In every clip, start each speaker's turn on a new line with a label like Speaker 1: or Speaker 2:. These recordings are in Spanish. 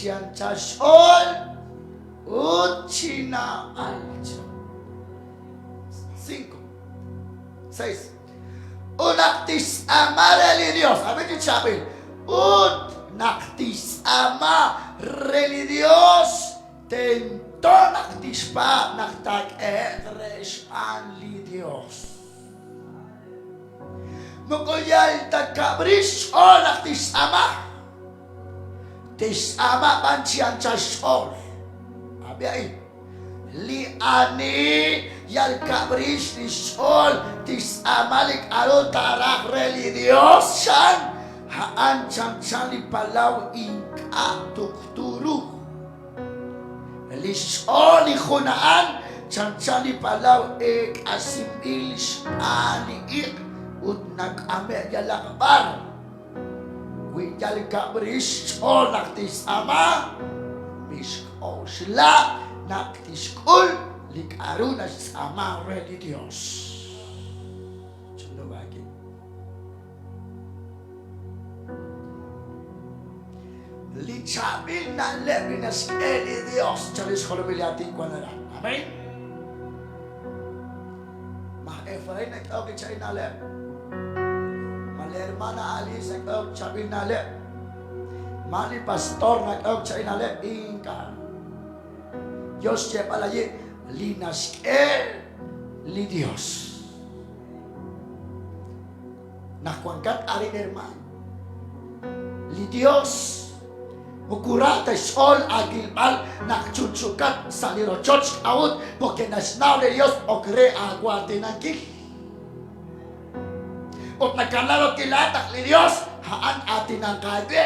Speaker 1: Chianchashol Uchina Alcho. 5, 6. Unaktis ama religios. A ver qué sabe. Unaktis ama religios. Tento naktis pa naktak eres an lidios. Mukoyal takabris o naktis ama. Tis ama pancian chashol. Abi ay. Liani yal kabris lisol tis amalik alo tarak religios shan haan chan li palaw inka tukturu lisol li khunaan chan li palaw ek asimil shani ik utnak ame yalakbar wiyal kabris o naktis ama misko shla naktiskul likaruna sama religios. Coba lagi. Licabil na levinas religios. Chalis kalau melihatin kuanara. Amin. Mah Efraim nak tahu kecai nalep. Maler mana Ali nak tahu cabil nalep. Mali pastor nak tahu kecai nalep ingkar. Dios lleva la linas li Dios. Nakuangkat ari herman. Li Dios ukurata sol agilbal nakchuchukat saliro church out porque nasnao de Dios okre agua tinangkil. Ot nakalaro kilatak li Dios haan atin ang kade.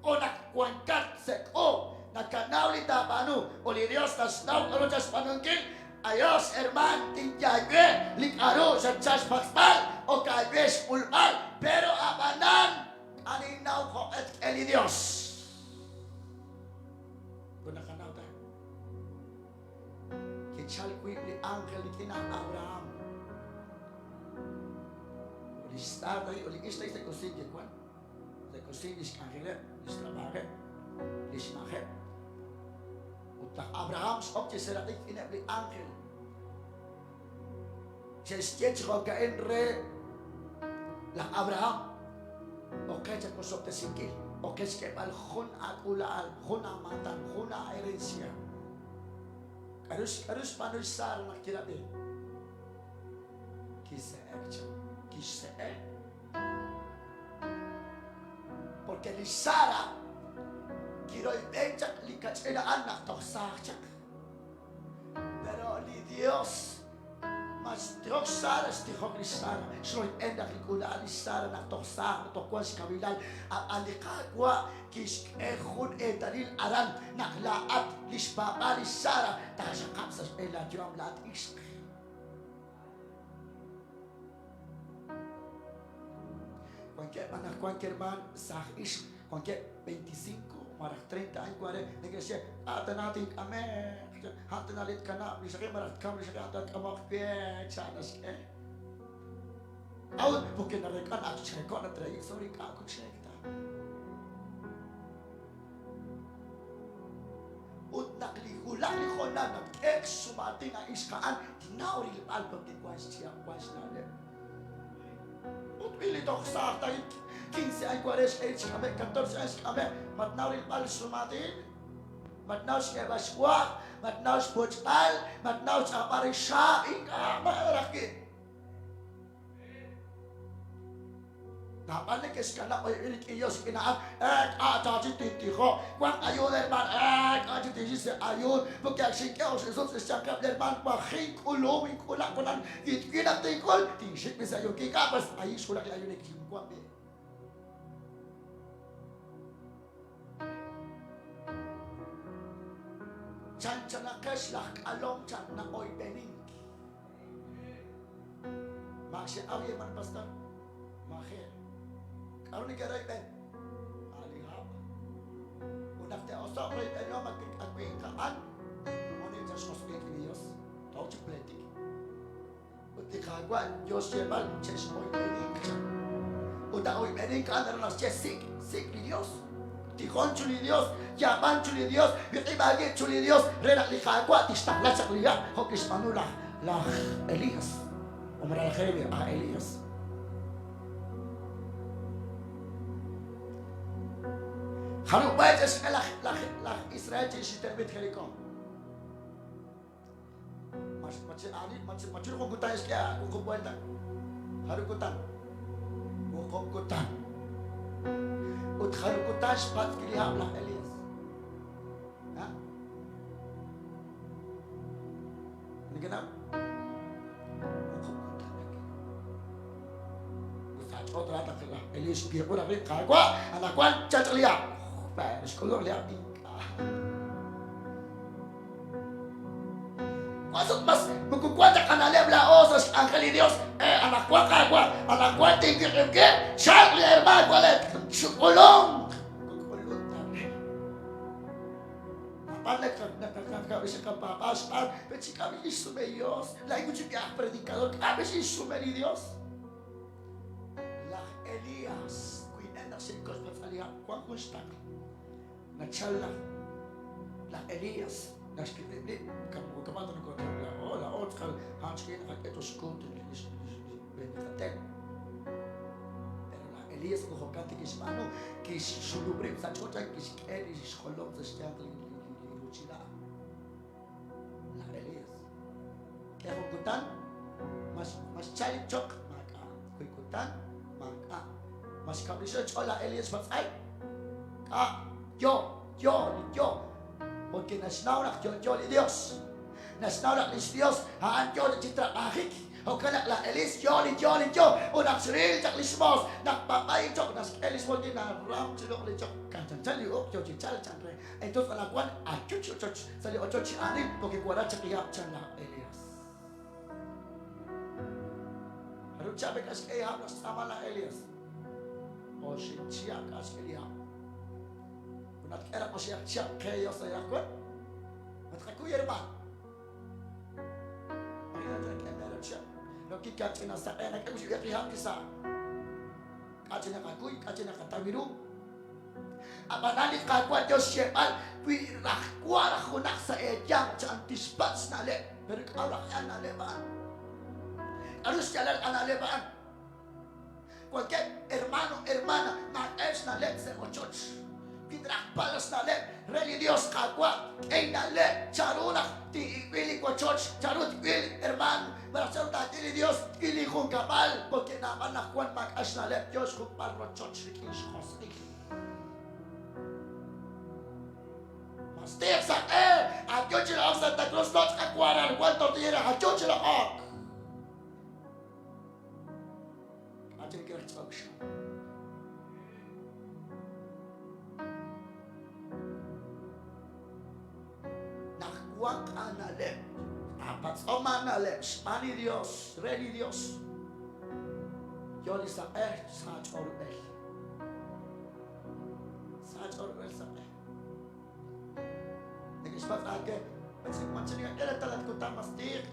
Speaker 1: O nakuangkat seko nakanaw lita panu oli Dios nasnaw karo jas panungkil ayos herman tinjagwe likaro sa jas paksmal o kaibes pulmal pero abanan aninaw ko et eli Dios kung nakanaw ta kichal kuy li angel litina Abraham oli start oli istay sa kusin kwan sa kusin is angel is trabaje is mahe utak Abraham sok seratik inabli angel. Sestiet rogaen re la Abraham. Oke cak kosok tesikil. Oke skepal khun akulaal, khun amatan, khun herencia. Harus panusar nak kira deh. Kise. Porque li Sara quiero echar li cachera anak toksachak. Pero li Dios mas Dios Sara stihok li Sara. Shroy endak li kula li Sara nak toksach tokwas kabilal alikagwa kis ekhun etalil aran naklaat li shbaba li Sara tasakap sa ela jom lat isk. Cualquier man sah isk cualquier 25 marak 30 años 40 negosyo ata natin kami hata nalit ka na bisa kayo marat kami bisa kayo hata kamak chanas ke out bukin na rekan at check ko na try sorry ka ako check ta ut naklihula ni ko na ex sumati na iskaan tinaw rin album din kwas na le ut pilito sa tayo 15 años, 40 años, 14 años, matnaw rin pal sumatin, matnaw siya baswa, matnaw siya butchal, matnaw siya parisya, marakit. Napalikis ka na ko yung ilikiyos kinaan, taji titiko, kung ayun erman, taji titi ayun, pagkaksin ka o sisos isakap erman, making kuluming kulak ko ng kinatingkol, tisik bisa yung kikapas, ayun sulak ayun ikimkwang din. Chan nakes lak along chan na oy bening. Maksya awi man pastor. Makhe. Karon ni garay ben. Alihap. Unak te osok roy ben yo magkikagwing kaan. Oni just was speak in Dios. Tau chupletik. Uti kagwan Dios yebal ches oy bening. Uda oy bening kan na nas ches sik ni Dios. Tijón chuli Dios, Yaman chuli Dios, Bikibagi chuli Dios, Renak Likagua, Tistakla Chaklia, Hokis Manula, la Elías. Umra Jeremia, a Elías. Haru bajas la Israel Chisitel Bit Helicom. Macam ani, macam kau kutan sekia, kau buat tak? Haru kutan, kau kutan. Ut haru kutan sepat kilihat lah Elias. Ha? Ini kenapa? Kau kutan lagi. Ustaz, kau terhadap lah Elias biar kau dapat kau anak kau cacat lihat. Baik, sekolah lihat tingkah. Masuk mas, magkukwanta ka na lebla osos ang kalidios. Anak ko kagwa, anak ko tingkir-tingkir. Siyang lirman, walit, sukulong. Kukulong tabi. Mapalag ka, nakakagawi sa kapapastan. Pero si kami isume Diyos. Lain ko siya predikador, kami si isume ni Diyos. Lah Elias, kuinan na singkos matalihan, kuwang kustak. Natsala, lah Elias. Naskipin kamu kemana kau terbilang oh lah oh kalau Hans kini nak itu skut benikaten pero lah Elias ko hokante kis mano kis sulubre sa chota kis kis kolom sa stiang liruchila lah Elias kaya hukutan mas cari chok maka hukutan maka mas kabisyo chola Elias mas ay yo porque nasnaurak yo li Dios. Nasnaurak li Dios, haan yo li citra kahik. O kanak la Elis yo. Unak siril cak li smos. Nakpapay cok nas Elis mo din na ram silok li cok. Kancan cali ok yo cical canre. Entonces anakuan acut yo cok. Sali ocho ci anin porque kuara cak liap can la Elias. Harus cabe kas kaya nas sama la Elias. O si cia kas kaya. At era ko siya kayo sa yakon. At kakuya naman. Pagkakita kaya meron siya. Nakikat siya na sa kaya nagkaku siya kaya kisa. Kaya na kakuy, kaya na katawiru. Apanalit kakwa Diyos siya al. Pirakwa ako na sa edyang sa antispats na le. Pero kawak yan na lebaan. Ano siya lang na lebaan. Cualquier hermano, hermana, na-es na le sa o church. Palos na le, reli Dios kagwa, ay na le, charunak, ti ibili ko church, charut ibili, hermano, marasarot na tili Dios, ili kong kapal, porque naman nakuan mag-as na le, Dios kong parro church, rikin shosrik. Mastir sa at yun sila ang Santa Cruz, not kakwaran, kwan tortillera, at yun sila ak. At yun kira chog siya. Wak analep, apat omanalep, spani Dios, ready Dios. Yo li sa sa chorbel sa Nag-ispat ake, macam ni kaya talat ko tamas dik,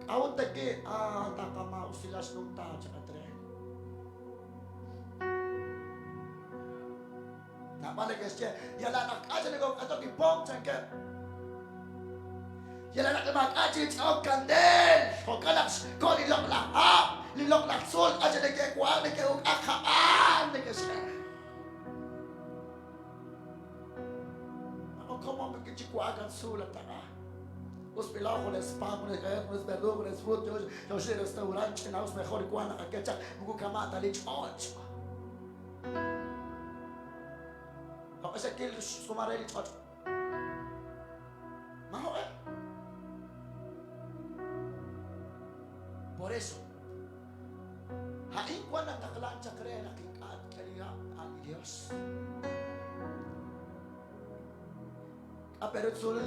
Speaker 1: awat tagi, takama usilas nung ta, tsaka tre. Napalagas siya, yalanak aja nagong ato kipong tsaka. Yalan nak mag-ajit sa kandel. O kalaks ko nilok lahap. Nilok laksul. Aja nagkikuang nagkikuang akaaan. Nagkasya. Ako kamo magkikuagan sulat na. Os pilaw ko na spa ko na kaya ko na berdo ko na fruit. Yo si restaurant. Na os mejor ikuan nakaketsak. Mugu kamata lich ocho. Ako sa kil sumare lich ocho. Maho Por eso, hain kuan ang taklan sa kare nakikat kaliya ang Diyos. Pero solo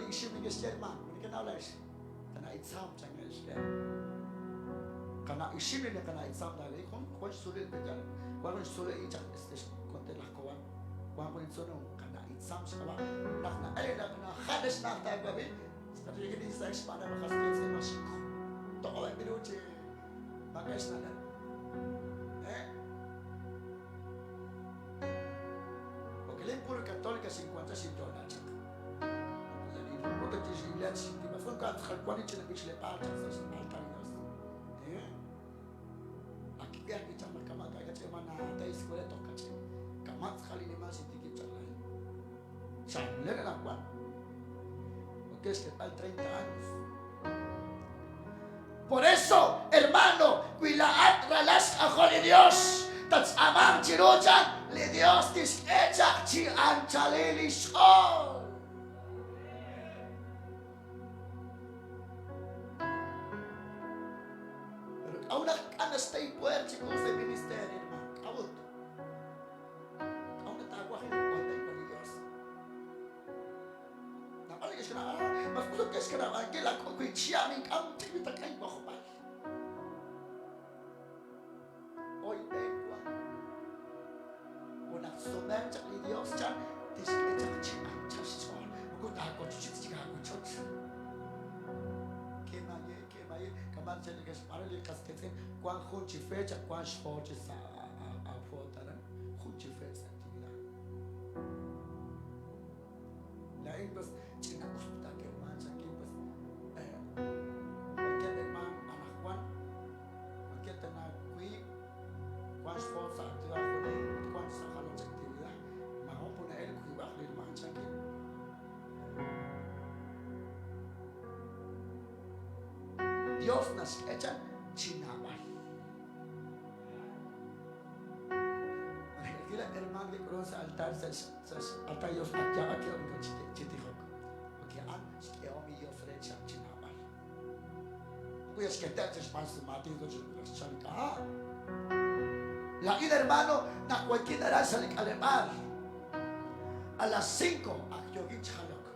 Speaker 1: isim ni Gester man, hindi ka naulas. Kana itsam sa Gester. Kana isim ni kana itsam dali. Kung sulit ka dyan, kung sulit ichak estes konti lakuan. Kung solo kana itsam sa kawa. Na hadas na tagabi. Sa tingin sa espada makaskin sa masiko. Toko ang binuti. Bagay na lang. si dona chak. Yani bu da kişi ilet şimdi bafun kat khalkwani chile bichle parta sa altarios. Aki biar kita makama kaya chema na ta iskole to kache. Kamat khali ni mas dikit chalai. Chamle na kwan. Okay, es que al 30 años. Por eso, hermano, cuilaat ralas ajo de Dios. Tats amang chiruchan, li Dios tis echak chi anchalili shol. Pero aún está ahí puer chicos de ministerio, hermano. Aún. Aún está aguaje de cuenta y con Dios. Nada más que es que nada, más puso que es que nada, que la coquichia mi cam chivita cae bajo mal. Hoy vengo una somercha de Dios ya disqueta chica chashon ugo da ko chichiga ko chot que maye kaman chele que parale kasteten kwan khunchi fecha kwan shforche sa a fotara khunchi fecha actividad la bas chica usta que mancha que bas que de man ana kwan que tana kui kwan shforcha actividad kwan sa khala actividad ma ho puna el kui ba khlir mancha que Dios nos echa chinawal. Aquí la hermana de cruz altar altar Dios acaba que lo que chitijo. Porque antes que o mi Dios frecha chinawal. Pues que te haces más de matido de los chanca. La ida hermano na cualquier hora sale alemán. A las 5 a Yogin Chalok.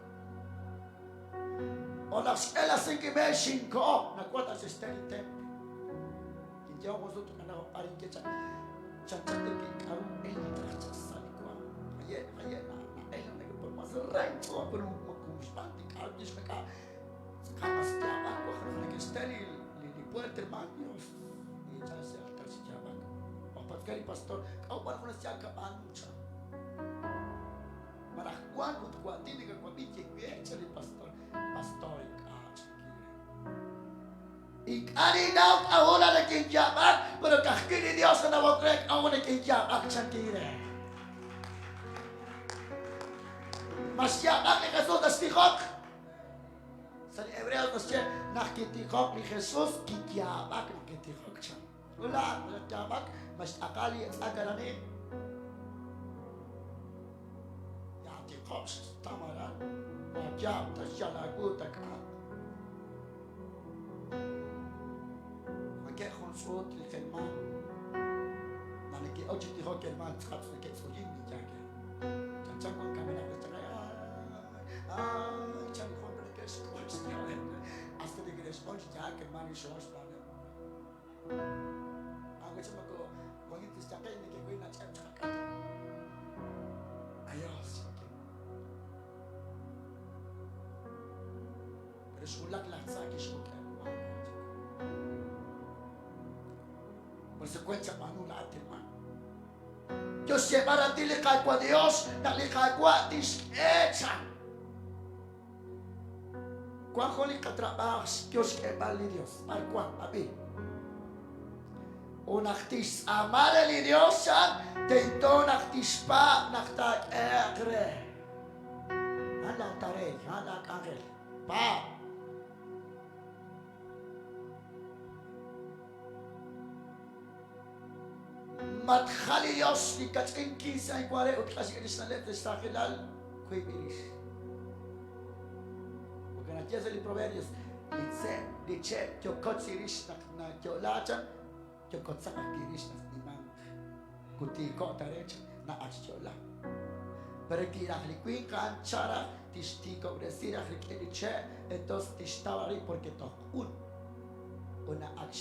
Speaker 1: O las 5:05 na cuota se está el templo. Y ya vamos otro canal para que chanchate que caro el tracha sale kwa. Ayer na el no que por más rancho por un constante caro que se acá. Hasta abajo para que esté el puerto hermanos. Y ya se alta se llama. O para que el pastor, o para que se acaban mucho. Para cuando tiene que cuando que el pastor y kani daw ahora de quien llama pero kahkini Dios na wa krek ahora de quien llama chantire mas llama que Jesús testigo sa Hebreos nos dice nakitikhok ni Jesús ki llama que testigo cha wala llama mas akali agarani ya tikhok tamaran ya tashala gutak صوت الكلمان يعني كي أوجي تيجو كلمان تخاف في كيف سوين بيجاك كان كون كاميرا بتشغل كان كون بريكش كويس أصلا ديكريش كويس جاك كلمان يشوش بعدين أنا كنت بقول وين تستعمل إنك كوي ناتشام تخاك أيوه سكين بس ولك لا تساكي شو كان consecuencia manu la atima. Dios llevará a ti le cae a Dios, la le cae a dis hecha. Cuando le trabajas, Dios que vale Dios, al cual a mí. Un actis amar el Dios, te intona actis pa nakta ekre. Hala tare, hala kangel, pa. Matkhali Dios ni kachin kisa ay kware ut kasi ilis na letra sa kilal kuy bilis. Porque na tiesa li proverbios dice yo kotsirish na yo lachan yo kotsak kirish na nimang kuti ko tarecha na achchola. Pero que la liquin canchara tistiko decir que dice entonces tistawari porque to una ach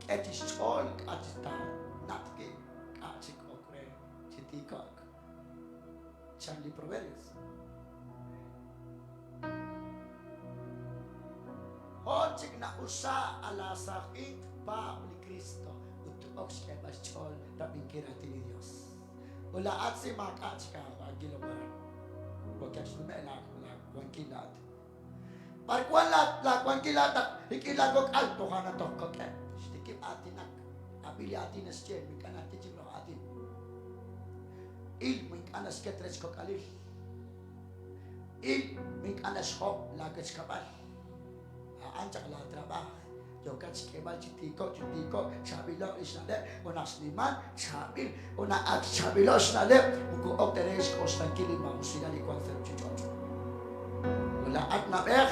Speaker 1: etichol atista natke achik okre chitikok chanli proverbios Hochik na usa ala sakit pa ni Cristo utuok siya bachol rabing kirati ni Dios wala at si makachka agilabara porque aquí me la cuanquilata. Para cuál la cuanquilata, y que la coca alto gana toco que, si que atinak, abiliatin es que mi canal te lleva atin. Il mi canas que tres cocalil. Il mi canas hop la que escapar. Anjak la trabajo. Yo casi que va chitico, chabilo isnale, una sniman, chabil, una at chabilo isnale, uko opteres konstankili mausina li kuan ferchichon. Wala at na ber,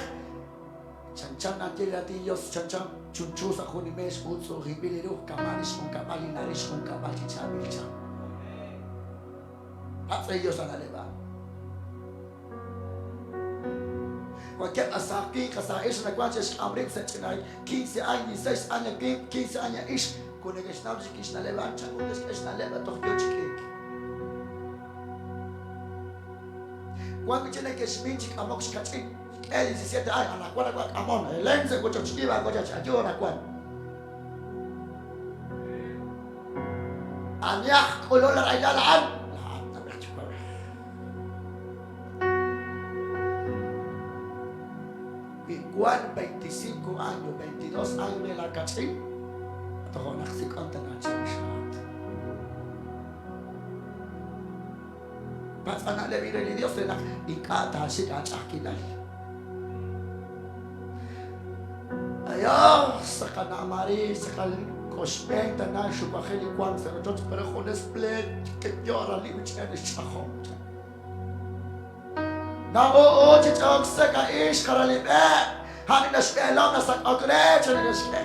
Speaker 1: chanchan nanti latillos, chanchan chunchu sa kunimes utso hibiliru kamalis kung kapali naris kung kapali chabil chan. At sa iyo sa naleba. Cualquier asaki, kasais na kwanches amrik sa chinay, 15 años, 16 años, 15 años ish, kung nag-isnaw si kish na levan, chan kung kish na levan, tok yo chikik. Kung kish na kish minchik amok shkachik, 17 años, anakwan akwak amon, lenze ko chochikiba ko chachajo anakwan. Anyak kulolar ay lalaan. Juan 25 años, 22 años de la cachín, todo nací con tenachishat. Pasana le vire Dios de la ikata sikachakilay. Ayo, sakana mari, sakal koshpeng tanan shubacheli Juan se rotos pero con split que llora liuchen shachom. Na o chichok saka ish karalibe. Hani na shpelam na sak akre chane na shpe.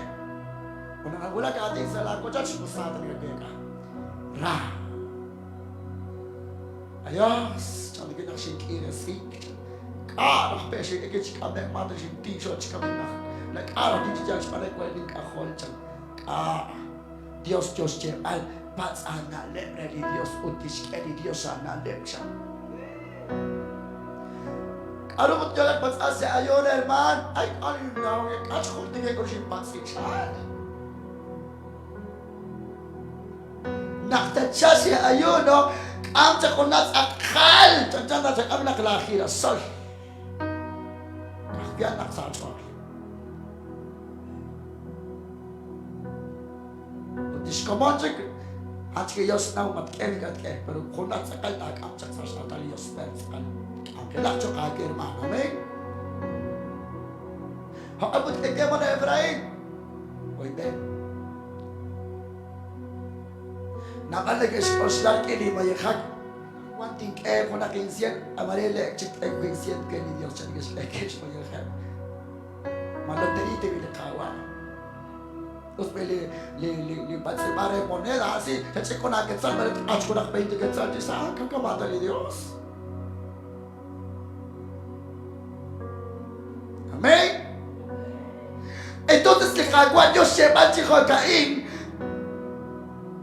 Speaker 1: Una agula ka ating sa lago chan shmusata ni Rebecca. Ra. Ayos, chan di kita shinkira sik. Kara peshe ke chika me mata shin t-shirt chika me na. Kara di chija shpale kwa link akhol chan. Dios al pats ana lebre di Dios utish ke di Dios ana lep chan. Ano mo jalan pas ase ayon herman ay ano na ang catch ko tingin ko siya pansin siya naktatsa siya ayon no ang ko nas akal tantan na sa kami nakalakira sol kakyan naksachor diskomonsik hanski yos na umatkemi katke pero kunat sakal na kamsak sa satali yos sakal kelak cokak hermano, amin. Hak abut kekema na Efraim. Oi ben. Nakalagay si Oslar kini mayakak. Wanting kaya ko na kinsyan, amarele chik ay kinsyan kaya ni Diyos siya nagkaslekesh mayakak. Malagdalite bilakawa. Tapos may lipat si Mare Moneda, kasi kasi ko na ketsal, malit ach ko na 20 ketsal, di saan kakamata ni Diyos. Amén. Entonces le cagó a Dios se va chico a Caín.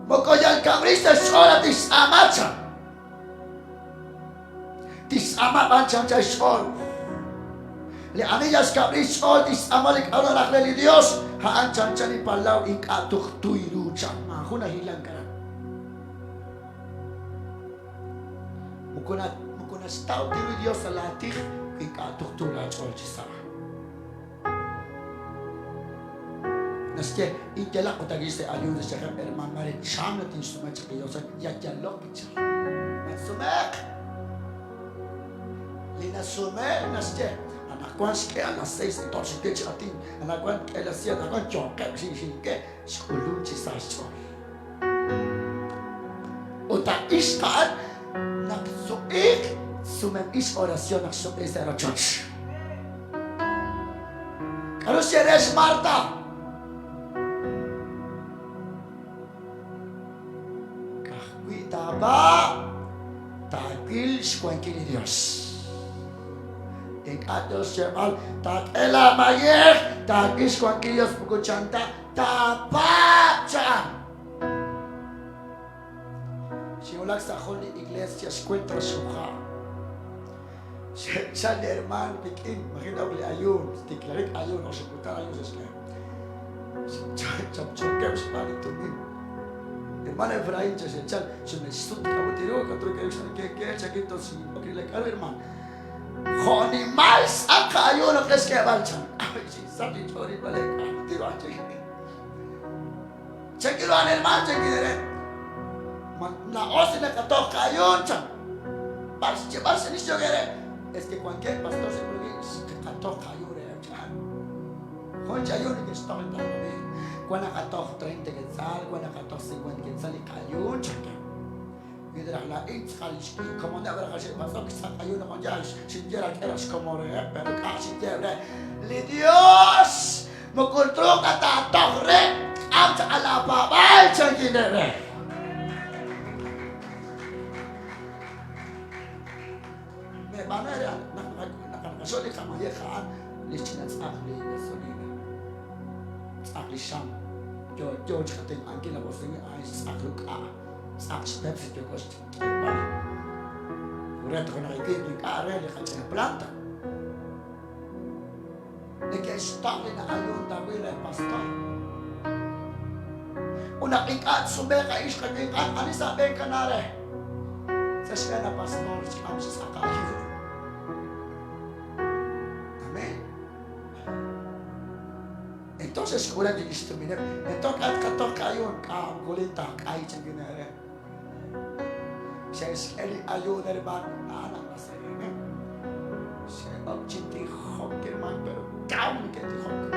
Speaker 1: Mocoya el cabrista sola disamacha. Disama mancha sol. Le anillas cabris sol disamalik ahora la gleli Dios. Haan chanchani palau ikatuk tuiru chama. Huna hilang ka. Mukuna stau tiru Dios sa latih ikatuk tuiru chol chisama. Naske intela ko tagiste ayuda sa herman marit chama tin sumat sa Dios ya dialog cha. Matsumek. Lina sumek naske anakwan ske a las 6 entonces que chatin anakwan que a las 7 anakwan choque sin que skulun chi sacho. Ota istan naksuik sumem is oración naksuik sa church. Kalau si eres Marta Taba takil squankili Dios. Ikato semal takela mayer takil squankili Dios buku chanta tapacha. Simulak sa Holy Iglesia encuentra suha. Siya herman bikin makinaw li ayun, tiklarik ayun o seputar ayun sa sila. Chapchokem sa palit tumin. Hermano Efraín, se me estudia como te digo, que otro que es que aquí entonces, porque le caro hermano, Honi mais akayo na keske balchan. Ay, sati chori balik. Tiro aja. Cekiruan hermano cekire. Na osi na kato kayon chan. Barsi ni jogere. Es que cualquier pastor se puede kato kayo re chan. Concha yo ni que está en la vida. Cuando kato 30 quetzal, cuando kato 50 quetzal y kayon chan. Y de la inskalish como de haber hecho pastor que está kayo no ya sin llegar que eras como re, pero casi llebre. Li Dios me encontró kata torre. Am ala babal chan kinere. Me manera nakasoli kama yekan lichinan akli gasolina. Akli sham. Jo chating angkin na bosing ay akluk a. Sak step si jo kost. Urat ko nakikita ka are le kanina planta. De que está na ayun dawila pastor. Una ikat sumeka ish kagikan ani sabi kanare. Sa siya na pastor ang sasakayo. Amen. Entonces kulang din istumine. Entonces at katok kayo ka gulita kay changinare. Siya iskeli ayo na riban anak na sa iyo. Siya magchinti hokker man pero kaum kiti hokker.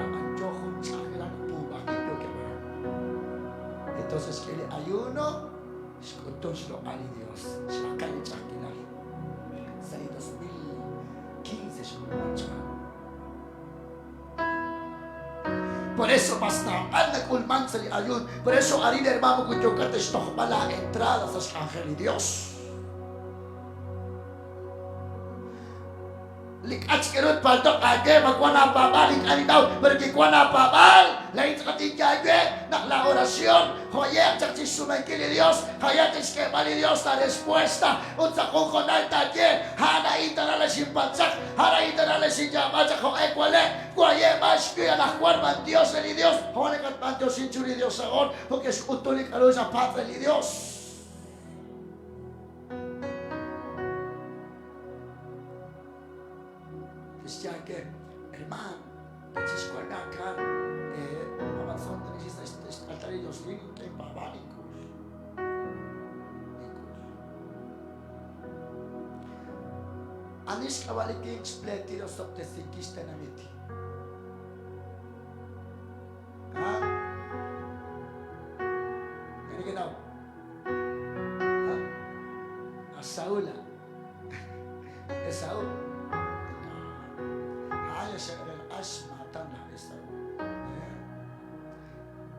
Speaker 1: Ang johon chakila tuba kito kaya. Entonces que el ayuno escutóslo a Dios. Saca el chaquilar. Salí 2015 yo me marcha. Por eso basta anda culman sali ayun. Por eso harina hermano que yo cate esto para la entrada a los ángeles de Dios. Likach kerut paltok age magwana babal ikani daw pergi kuana babal lain sekali jague nak la oración hoyer chakchi sumaikili Dios hayat iske bali Dios la respuesta unsa kung konal taje hana itara la simpatsak hana itara la sinjamachak ho ekwale kuaye mas kuya la kuarman Dios el Dios hone kat panto sinchuri Dios agon porque es utulik alo sa padre el Dios. Cristian que hermano, que se escuela acá, avanzando en este altar de Dios viene que babánicos. Anis kawali que expleti los optesikista na miti. Ha? Ini kenal? Ha? Saula. Saul. Siya rin asmatan na isa.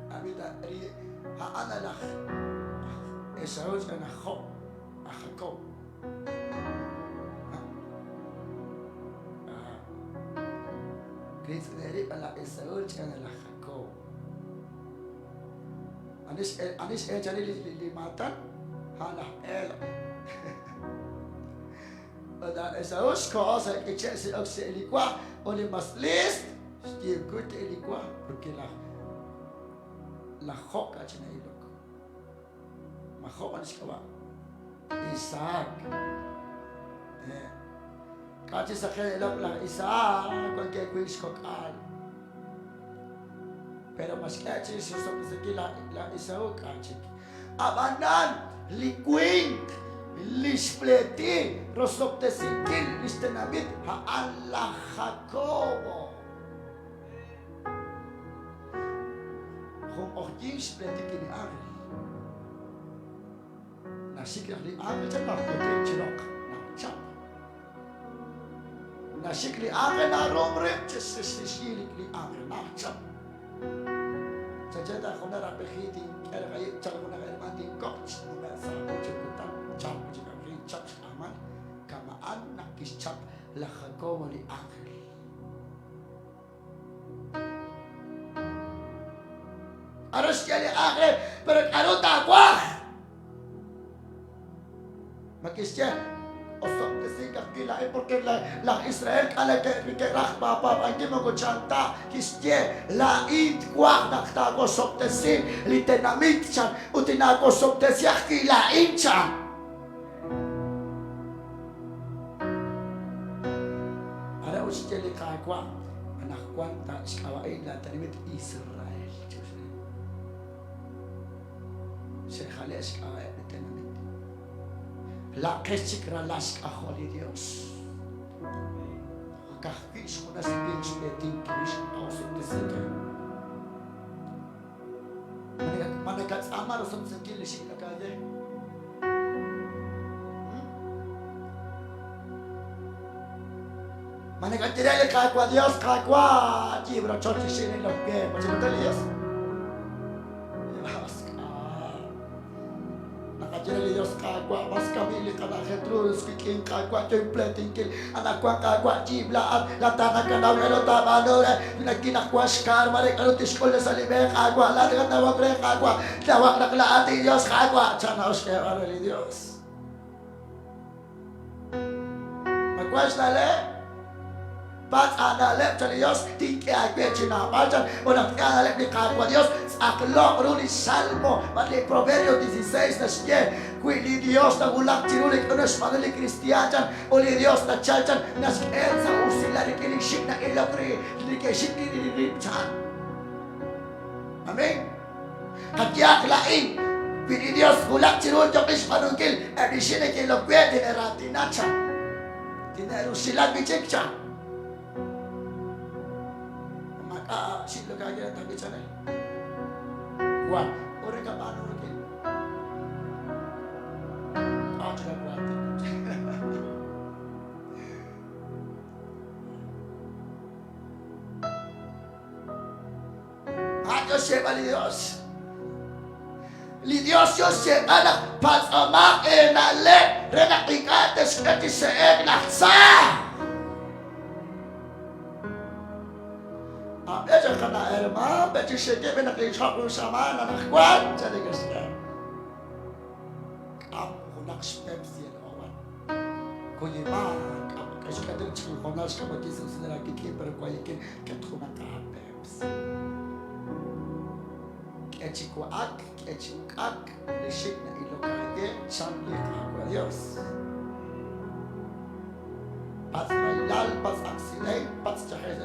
Speaker 1: Amita ri haanalak. Esaul siya na ho, akako. Kris neri pala Esaul siya na lakako. Anis siya limatan, halah el. Da Esaul ko sa kitchen si Oxelikwa. Only must list, still good elikwa, porque la hoka china ilok. Mahoka niskawa. Isaac. Kasi sa kaya ilok lang Isaac, kung kaya kuis kokal. Pero mas kaya siya susok sa kila Isaac kachik. Abanan, liquing. Lispleti, rosok te sikil, listenabit, ha'ala Jacobo. Kung okjing spleti kini ari. Nasik li ari dyan na kote chirok na chap. Nasik li ari na romrem, sisilik li ari na chap. Sajada ko na rapekiting, kaya kayo, tsaka ko na kayo mating coach, numasa ko chikutan. Chap jika beri chap aman kamaan nak kisap la Jacobo li angel. Harus jadi angel berkaru takwa. Makisya osok kesingkap kilain porque la Israel kala ke rak bapa pangi mo chanta kisye la id kwa naktago sok tesin litenamit chan utinago sok tesyak kilain chan. kagwa anak kwanta skawain la tanimit Israel sekhale skawain tanimit la kesikra las kaholi Dios kahkis kuna sipich beting kish ausum desete Manekat sama rusum sekil sik kakaje Manekat direle kagwa Dios kagwa jibro chochi sini loke macam betul Dios Dios kagwa mas kami kana hetrus kiking kagwa templating kil anak kwa kagwa jibla latana kana welo tabanore nakinakwa skar mare kanu tiskol sa libe kagwa la dengan tawag re kagwa tawag naklaati Dios kagwa chanaos kay arali Dios magwas dale Pat analep sa Diyos, tingki agbe chinamajan, unang analep ni kagwa Diyos, aklo ruli salmo, mali Proverbio 16 na siya, kuili Diyos na ulak chinulik unos manuli Kristiyanan, uli Diyos na chalchan, nasken sa usila ni kilishik na ilakri, likishik ni rinchan. Amen. Katiyak laing, pili Diyos ulak chinulik jokis manungkil, edisine kilokwe, dinerati nacha, dinerusila bichikcha. Silo kaya tabi sana. One, ore ka paano rin? Cila buat. Ayo siapa Dios? Dios yo siapa nak pas amak enale renak ikates kati seek naksa. Beja kana erma, beja sheke benak lichak sama anak kuat jadi kesana. Kamu nak spesial orang. Kau lima, kamu kasih kata cikgu konas kamu kisah saudara kiki berkuaikin ketuna kapes. Keciku ak, lishik na ilokage sambil kaku Dios. Pas mailal, pas aksiden, pas cahaya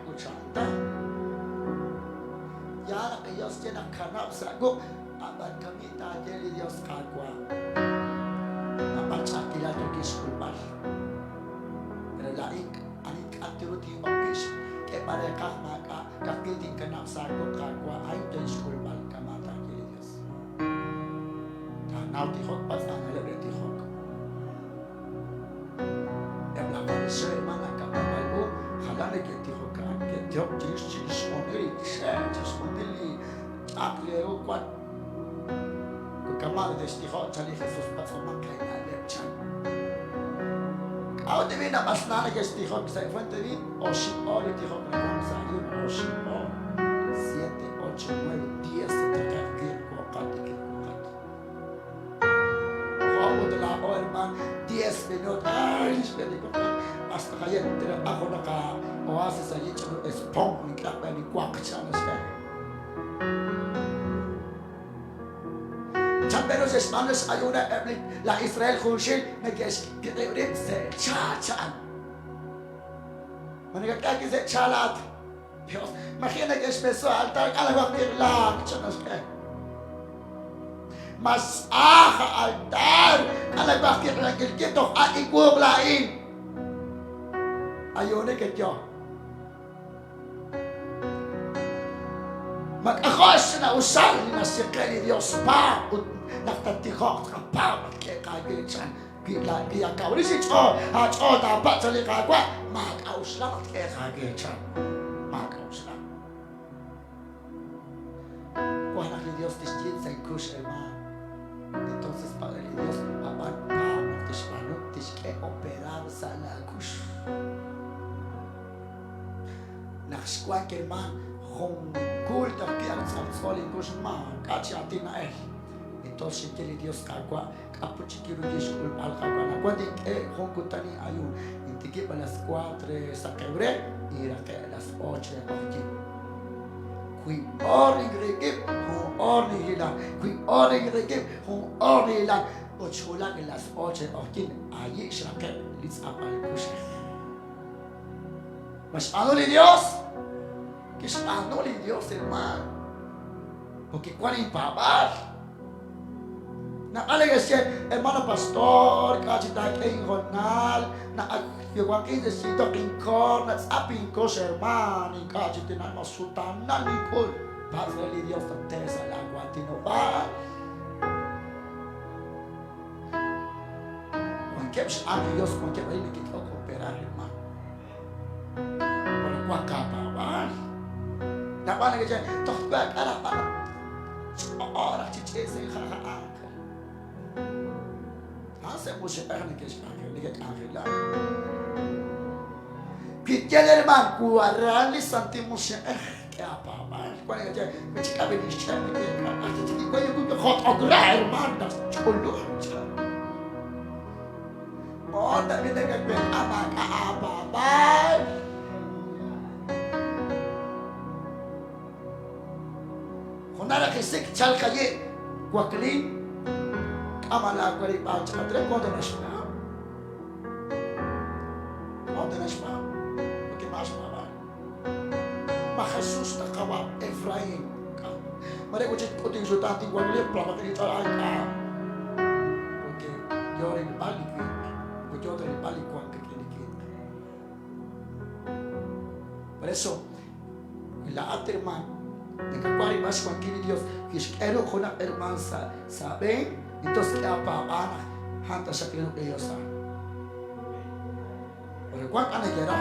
Speaker 1: ucanta. Ya Dios dia nak kanap sagu, abad kami tajeli Dios kagwa. Abad cakila tukis kulpal. Relaik anik atiruti makis ke mereka maka kakiting kanap sagu kagwa ay tukis kulpal kamata tajeli Dios. Tanau tihok pas angala tihok. Saya mana kapal bu, halane keti hokan, keti hok jenis modeli, jenis modeli, aklero kuat. Kekamar desti hok cari Jesus pas orang kaya lepcan. Kau tu bina pas nana desti hok saya pun tu bin, oship all itu hok nak sayur oship all, 7, 8, 9, 10 terkait kir kuat kir kuat. Kau adalah orang 10 minit, sepuluh minit. Hasta kaya tidak aku nak oasis aja cuma espong ni apa ni kuak cina sekali. Campero se Spanish ayuna ebli la Israel khusyil nages kirim se cacaan. Mereka kaki se calat. Dios, makanya nages beso altar kalau waktu lah cina sekali. Mas altar kalau waktu lagi kita ikut lain. Ayaw na kadyo. Mag-akos na usal na si Kali Diyos pa nagtatikok ka pa magkakagin siya. Kaya ka ulit si Cho dapat sa likagwa mag-aus na magkakagin siya. Mag-aus na. Kung anak ni Diyos tisjin sa ikus erma. Entonces para ni Diyos apan pa magtispano tiske operar sa lagus. Nakskuan kerman hong kulta kiang samsoli kusma kaciati nael. Entonces kili Dios kagwa kapuchikiru diskul al kagwa na cuando hong kutani ayun intiki a las 4 sa kebre ira ke a las 8 orji. Kui ori gregip hong ori hilang kui ori gregip hong ori hilang ochula ke las 8 orji ayi shrake lis apal kush. Mas ano ni Dios. Kis ano ni Dios, hermano. Porque cuando impapar. Nakalaga siya, hermano pastor, kasi tayo kayong honal, na yung aking desito kingkor, na saping ko siya, hermano, kasi tinamasutan na nikol. Padre ni Dios, tantesa, lagwa, tinoba. Kung kaya siya ang Diyos, kung kaya ay nakikakopera, hermano. Walang wakapawan. Nakalaga siya, tokbag, anak-anak. Orak, chichese, kakaangka. Hace mucho para que es ángel. Pidel hermano, 40 centimos que apa, cuando ya me chica veniste que cuando yo hot ogra hermano, chulo. Oh, también de que apa. Honara que se chal calle, cuaclin. Amala ko rin pa sa katre ko na siya. Ko na siya. Okay, mas pa. Makasus na kawa Efraim. Mare ko chit puting sutati ko ni plama kini tara ka. Okay, yori balik. Ko yori balik ko ang kini. Por eso, la hermano, de que cuál más con quien Dios quiero con la hermanza, ¿saben? Entonces, ¿qué apa? Hanta sa kino kayo sa. Pero kung ano kira,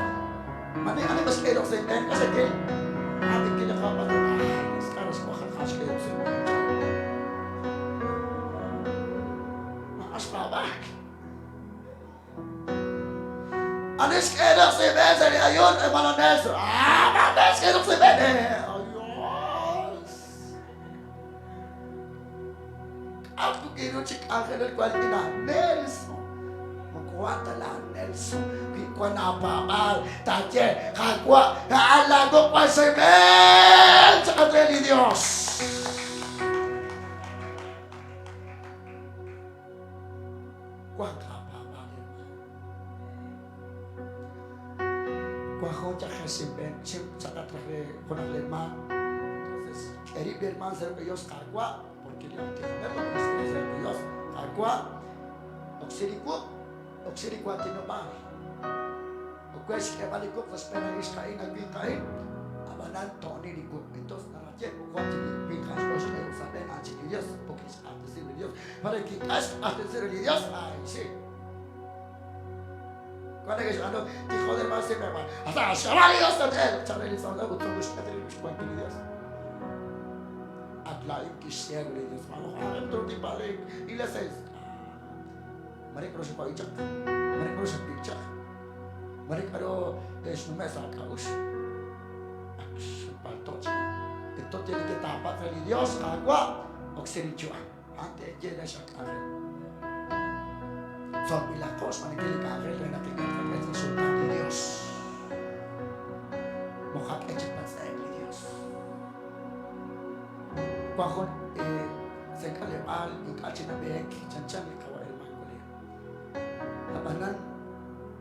Speaker 1: mani ano mas kayo sa intent kasi kayo, ating kinakapat na sekarang sa makakas kayo sa intent. Makas pa ba? Anis kayo sa ibesa ni ayon ay mananes. Mananes kayo sa ibesa. Ako kinuchik akin ng kwaliti na Nelson. Magkuwata lang Nelson. Kikwa na pamal. Tatye, kakwa, naalago pa sa men sa kanila ni Diyos. Kuwang ka pamal. Kuwang ko siya kasi ben, sa katrahe, kunang lerman. Entonces, eri lerman sa Diyos kakwa. Porque le ante Dios agua oxiricua tinobar o quest que vale co las pena iscain agbicain abanan toni rico entonces narraje o quanti bicas os que saben a Dios porque es antes de Dios para que antes de Dios ay sí cuando que ando hijo del más se me va hasta chaval Dios te chaval Dios anda con todo esto de Dios lain kisah boleh Dios malu orang terus dibalik ila says mereka harus pajak mereka harus pijak mereka harus desnume sakaus paltoch itu jadi kita apa dari Dios agua oxiricua ante jeda syakare so milagros mereka dikare dan tinggal dengan sultan Dios mukhat cepat saya Dios Bakon se kale al ikachi na bek chanchan ikawa el mangole abanan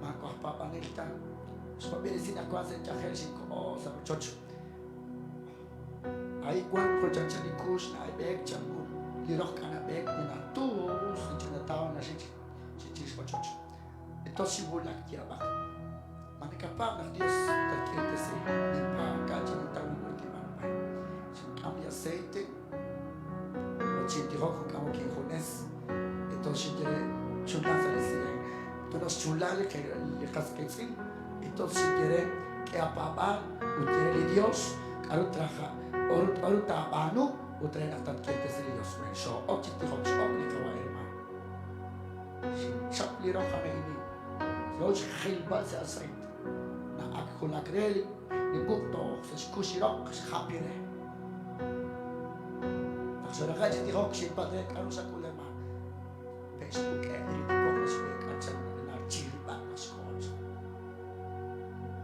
Speaker 1: mako papa nilta so bere sina kwa se chahel ko sa chocho ai kwan ko chanchan ikush na bek changu lirok kana bek na tu se chana taw na si ko chocho ito si bulak kia ba manikapa na Dios takete se pa kachi na taw mo ki man pa kami aceite Cinti rojo como que jones entonces quiere chular felicidad entonces chular que le casquecin entonces quiere que apapa utere Dios caro traja or tabano utere na tanquete de Dios men so occhiti rojo occhi kawaima chapli roja ini so khilba se aceite na akula kreli ni bukto se skushiro khapire Sono casi di rock si padre caro sa con le mani. Facebook è il come si caccia nella cirba la scorsa.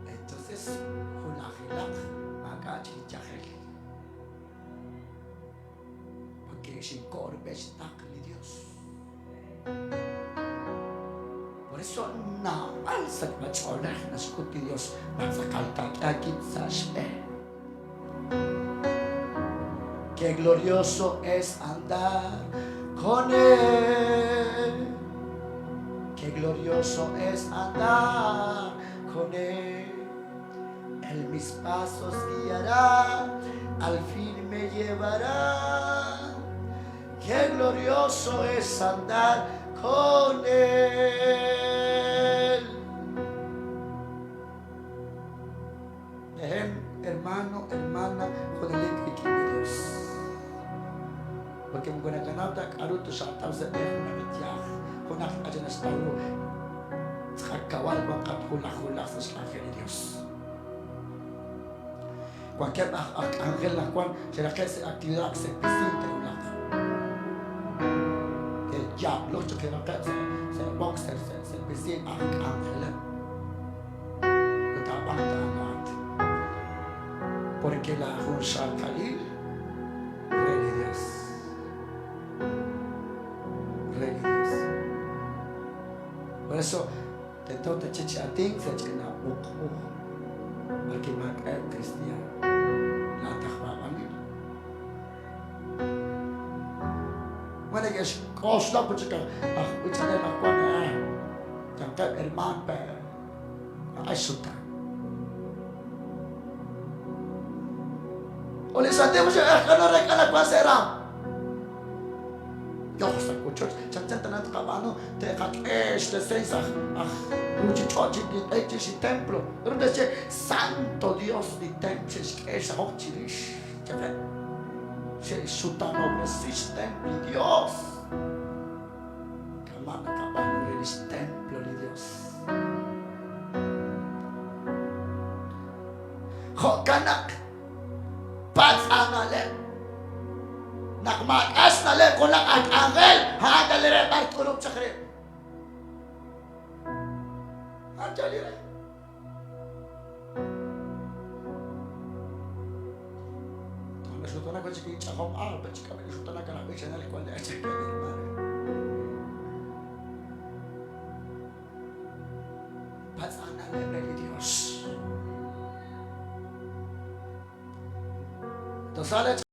Speaker 1: Entonces, con la hilak, magari jahel. Porque si corbe está con Dios. Por Por eso naman sa machola na skuti Dios nagsakaltak agit sa aspe. Qué glorioso es andar con Él. Qué glorioso es andar con Él. Él mis pasos guiará, al fin me llevará. Qué glorioso es andar con Él. Dejen, hermano, hermana, con el equipo de Dios. Porque me gonna ganap arut to sa tao sa deh na mityak. Kung nakita na sa tao, kawal bang kathula-hula sa slakin ni Dios. Cualquier ángel la cual se la que se actividad se presenta en la el diablo que la que se boxer se presenta ángel que aguanta porque la Rusha Khalil rey de Dios. Por eso te toca chicha a ti se china buku porque más cristiano mana guys kosla pun cakap bicara nak kuat cakap herman pe suka oleh saatnya macam kalau mereka nak kuat seram yo sa kucur cancan tanah tu kabano te kat te sensa luci chochi di si templo ruda che santo Dios di templo che sa hochiris cakap se sutano presis templo di Dios kamana kabano presis templo di Dios hokanak pas anale nak makas na le kulang ang angel hadalire martulog sa kare hadalire Sutana ko chikin chakom alba chika me sutana kana be channel ko le chika hermano pasana le Dios to sale